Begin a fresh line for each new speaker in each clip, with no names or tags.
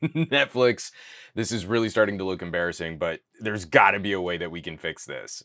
Netflix, this is really starting to look embarrassing, but there's got to be a way that we can fix this.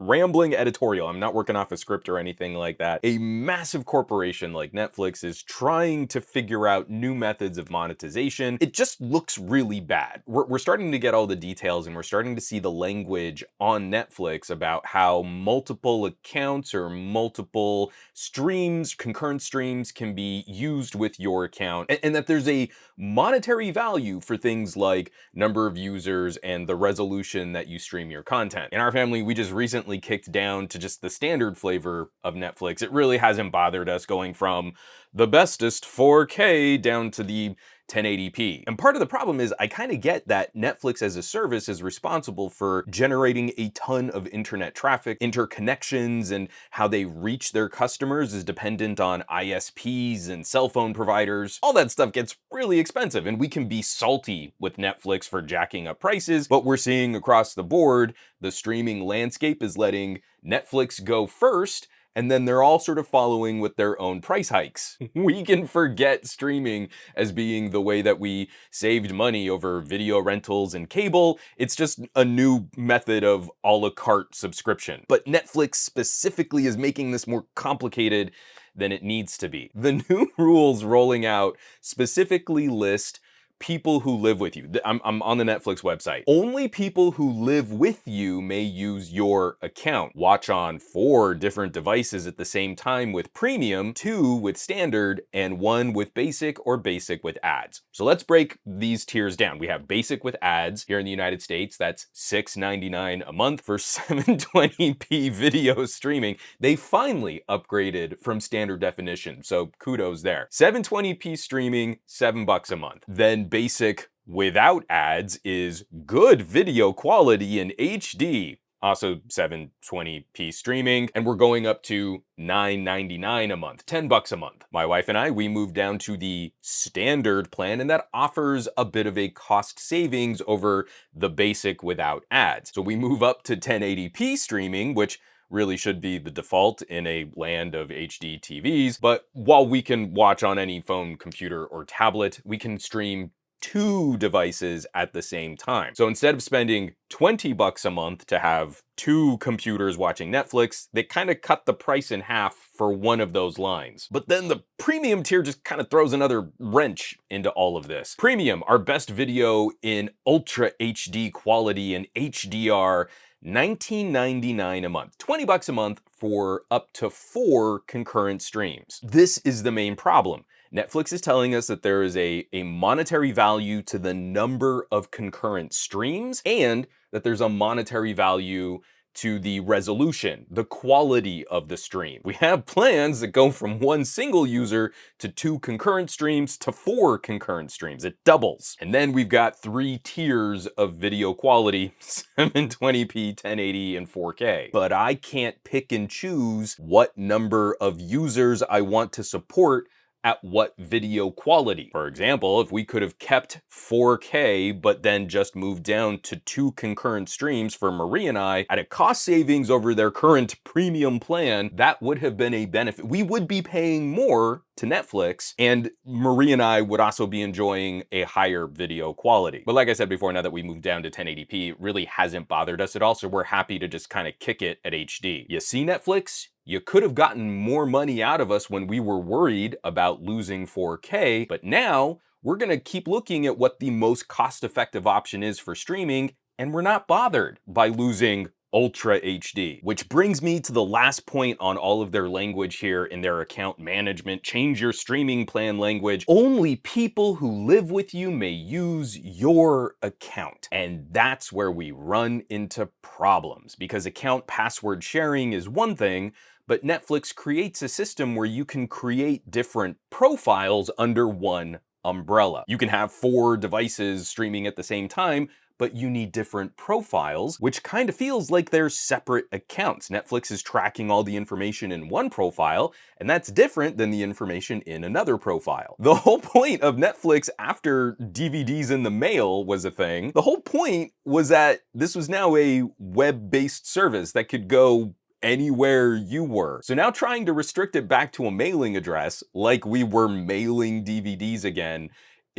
Rambling editorial. I'm not working off a script or anything like that. A massive corporation like Netflix is trying to figure out new methods of monetization. It just looks really bad. We're starting to get all the details, and we're starting to see the language on Netflix about how multiple accounts or multiple streams, concurrent streams, can be used with your account, and that there's a monetary value for things like number of users and the resolution that you stream your content. In our family, we just recently kicked down to just the standard flavor of Netflix. It really hasn't bothered us going from the bestest 4K down to the 1080p. And part of the problem is I kind of get that Netflix as a service is responsible for generating a ton of internet traffic. Interconnections and how they reach their customers is dependent on ISPs and cell phone providers. All that stuff gets really expensive, and we can be salty with Netflix for jacking up prices, but we're seeing across the board the streaming landscape is letting Netflix go first, and then they're all sort of following with their own price hikes. We can forget streaming as being the way that we saved money over video rentals and cable. It's just a new method of a la carte subscription. But Netflix specifically is making this more complicated than it needs to be. The new rules rolling out specifically list people who live with you. I'm on the Netflix website. Only people who live with you may use your account. Watch on 4 different devices at the same time with premium, 2 with standard, and 1 with basic or basic with ads. So let's break these tiers down. We have basic with ads here in the United States. That's $6.99 a month for 720p video streaming. They finally upgraded from standard definition, so kudos there. 720p streaming, $7 a month. Then basic without ads is good video quality in HD, also 720p streaming, and we're going up to $9.99 a month, $10 a month. My wife and I, we moved down to the standard plan, and that offers a bit of a cost savings over the basic without ads. So we move up to 1080p streaming, which really should be the default in a land of HD TVs. But while we can watch on any phone, computer, or tablet, we can stream 2 devices at the same time. So instead of spending $20 a month to have 2 computers watching Netflix, they kind of cut the price in half for one of those lines. But then the premium tier just kind of throws another wrench into all of this. Premium, our best video in Ultra HD quality and HDR, $19.99 a month, $20 a month for up to 4 concurrent streams. This is the main problem. Netflix is telling us that there is a monetary value to the number of concurrent streams, and that there's a monetary value to the resolution, the quality of the stream. We have plans that go from 1 single user to 2 concurrent streams to 4 concurrent streams. It doubles. And then we've got 3 tiers of video quality, 720p, 1080, and 4K. But I can't pick and choose what number of users I want to support at what video quality. For example, if we could have kept 4K, but then just moved down to 2 concurrent streams for Marie and I at a cost savings over their current premium plan, that would have been a benefit. We would be paying more to Netflix, and Marie and I would also be enjoying a higher video quality. But like I said before, now that we moved down to 1080p, it really hasn't bothered us at all, so we're happy to just kind of kick it at HD. You see, Netflix? You could have gotten more money out of us when we were worried about losing 4K, but now we're gonna keep looking at what the most cost-effective option is for streaming, and we're not bothered by losing Ultra HD. Which brings me to the last point on all of their language here in their account management. Change your streaming plan language. Only people who live with you may use your account. And that's where we run into problems, because account password sharing is one thing, but Netflix creates a system where you can create different profiles under one umbrella. You can have 4 devices streaming at the same time, but you need different profiles, which kind of feels like they're separate accounts. Netflix is tracking all the information in one profile, and that's different than the information in another profile. The whole point of Netflix after DVDs in the mail was a thing, the whole point was that this was now a web-based service that could go anywhere you were. So now trying to restrict it back to a mailing address, like we were mailing DVDs again,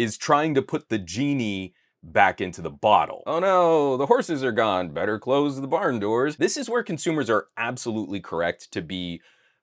is trying to put the genie back into the bottle. Oh no, the horses are gone. Better close the barn doors. This is where consumers are absolutely correct to be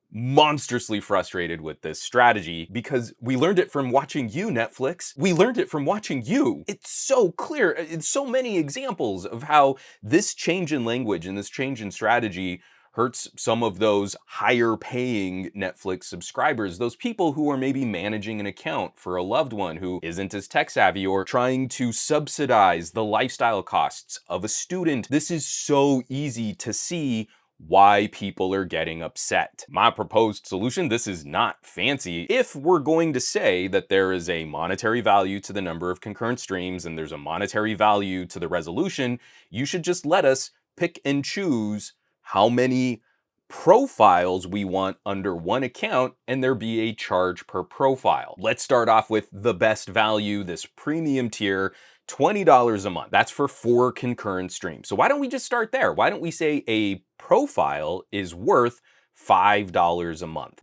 monstrously frustrated with this strategy because we learned it from watching you, Netflix. We learned it from watching you. It's so clear. It's so many examples of how this change in language and this change in strategy hurts some of those higher paying Netflix subscribers, those people who are maybe managing an account for a loved one who isn't as tech savvy or trying to subsidize the lifestyle costs of a student. This is so easy to see why people are getting upset. My proposed solution, this is not fancy. If we're going to say that there is a monetary value to the number of concurrent streams and there's a monetary value to the resolution, you should just let us pick and choose how many profiles we want under one account and there be a charge per profile. Let's start off with the best value, this premium tier, $20 a month. That's for 4 concurrent streams. So why don't we just start there? Why don't we say a profile is worth $5 a month?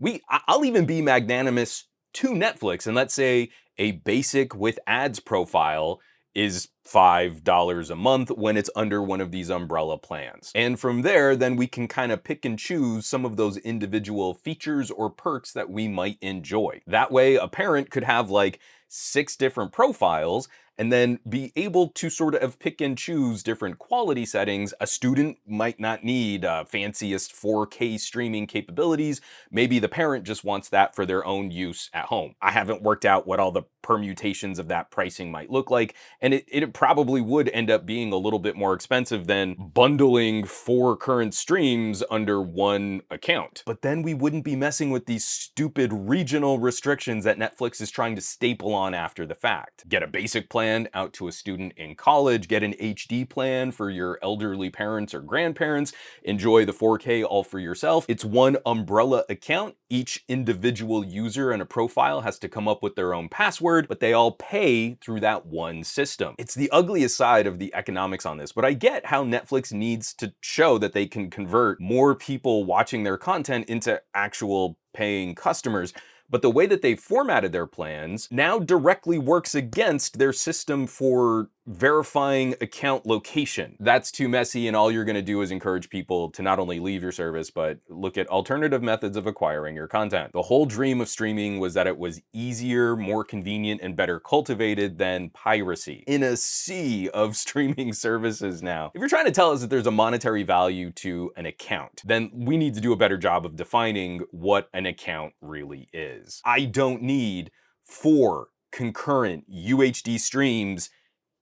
I'll even be magnanimous to Netflix and let's say a basic with ads profile is $5 a month when it's under one of these umbrella plans. And from there, then we can kind of pick and choose some of those individual features or perks that we might enjoy. That way, a parent could have like 6 different profiles and then be able to sort of pick and choose different quality settings. A student might not need fanciest 4K streaming capabilities. Maybe the parent just wants that for their own use at home. I haven't worked out what all the permutations of that pricing might look like, and it probably would end up being a little bit more expensive than bundling 4 current streams under one account. But then we wouldn't be messing with these stupid regional restrictions that Netflix is trying to staple on after the fact. Get a basic plan out to a student in college, get an HD plan for your elderly parents or grandparents, enjoy the 4K all for yourself. It's one umbrella account. Each individual user and a profile has to come up with their own password, but they all pay through that one system. It's the ugliest side of the economics on this, but I get how Netflix needs to show that they can convert more people watching their content into actual paying customers. But the way that they've formatted their plans now directly works against their system for verifying account location. That's too messy, and all you're going to do is encourage people to not only leave your service, but look at alternative methods of acquiring your content. The whole dream of streaming was that it was easier, more convenient, and better cultivated than piracy. In a sea of streaming services now. If you're trying to tell us that there's a monetary value to an account, then we need to do a better job of defining what an account really is. I don't need 4 concurrent UHD streams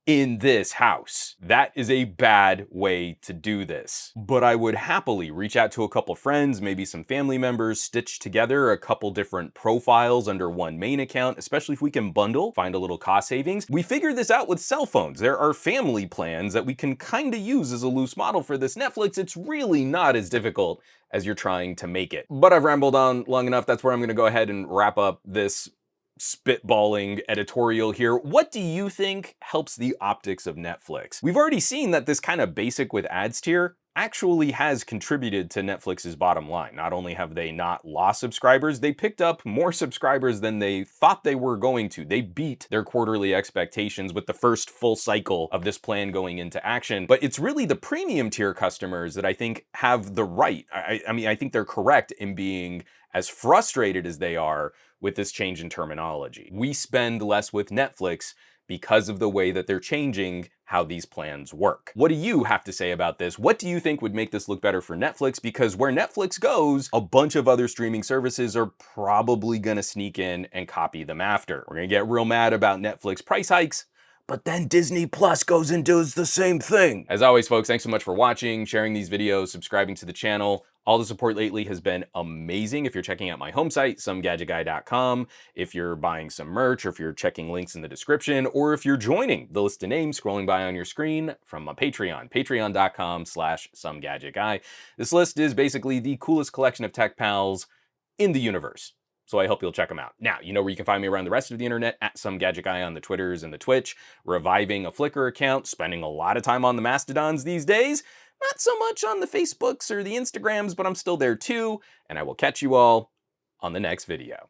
in this house. That is a bad way to do this. But I would happily reach out to a couple friends, maybe some family members, stitch together a couple different profiles under one main account, especially if we can bundle, find a little cost savings. We figured this out with cell phones. There are family plans that we can kind of use as a loose model for this Netflix. It's really not as difficult as you're trying to make it. But I've rambled on long enough. That's where I'm gonna go ahead and wrap up this spitballing editorial here. What do you think helps the optics of Netflix? We've already seen that this kind of basic with ads tier actually has contributed to Netflix's bottom line. Not only have they not lost subscribers, they picked up more subscribers than they thought they were going to. They beat their quarterly expectations with the first full cycle of this plan going into action. But it's really the premium tier customers that I think have the right. I mean, I think they're correct in being as frustrated as they are with this change in terminology. We spend less with Netflix because of the way that they're changing how these plans work. What do you have to say about this? What do you think would make this look better for Netflix? Because where Netflix goes, a bunch of other streaming services are probably gonna sneak in and copy them after. We're gonna get real mad about Netflix price hikes, but then Disney Plus goes and does the same thing. As always, folks, thanks so much for watching, sharing these videos, subscribing to the channel. All the support lately has been amazing. If you're checking out my home site, SomeGadgetGuy.com, if you're buying some merch, or if you're checking links in the description, or if you're joining the list of names scrolling by on your screen from my Patreon, patreon.com/SomeGadgetGuy. This list is basically the coolest collection of tech pals in the universe. So I hope you'll check them out. Now, you know where you can find me around the rest of the internet, at SomeGadgetGuy on the Twitters and the Twitch, reviving a Flickr account, spending a lot of time on the Mastodons these days. Not so much on the Facebooks or the Instagrams, but I'm still there too, and I will catch you all on the next video.